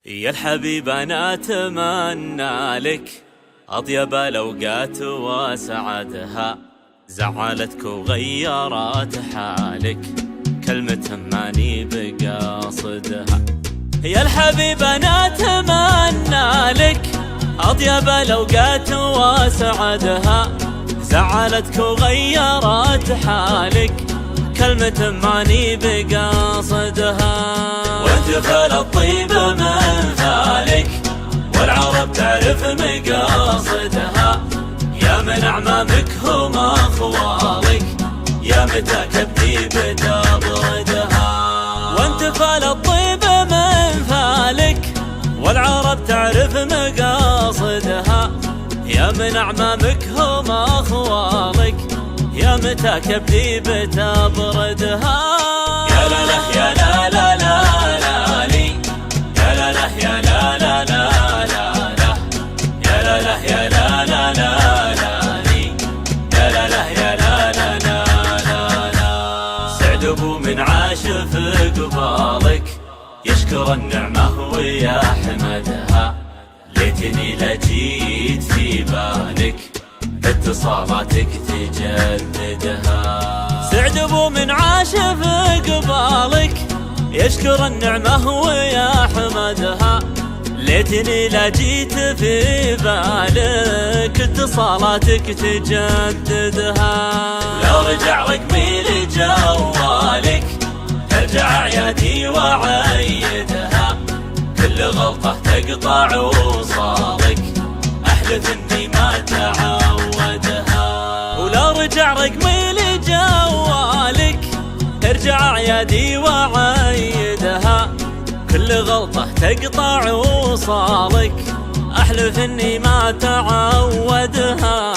يا الحبيب أنا أتمنى لك أطيب الأوقات وسعدها، زعلتك وغيرت حالك كلمة ماني بقاصدها. يا الحبيب أنا أتمنى لك أطيب الأوقات وسعدها، زعلتك وغيرت حالك كلمة ماني بقاصدها. وانتفل الطيب من ذلك والعرب تعرف مقاصدها، يا من أعمامك هم أخوالك يا متى كبدي بتبردها. وانتفل الطيب من ذلك والعرب تعرف مقاصدها، يا من أعمامك هم أخوالك يا متى كبدي بتبردها. يا لا لا يا لا لا لا لا لي، يا لا لا يا لا لا لا لا لا، يا لا لا يا لا لا لا لا لي، يا لا لا يا لا لا لا لا لا. سعد ابو من عاش في قبالك يشكر النعمة ويحمدها، ليتني لجيت في بالك اتصالاتك تجددها. سعد ابو من عاش في قبالك يشكر النعمة ويحمدها، ليتني لجيت في بالك اتصالاتك تجددها. لو رجع رقمي لجوالك ترجع عيادي وعيدها، كل غلطة تقطع وصالك أحلف إني ما تعودها. ولو رجع رقمي لجوالك ترجع عيادي وعيدها، كل غلطة تقطع وصالك أحلف إني ما تعودها.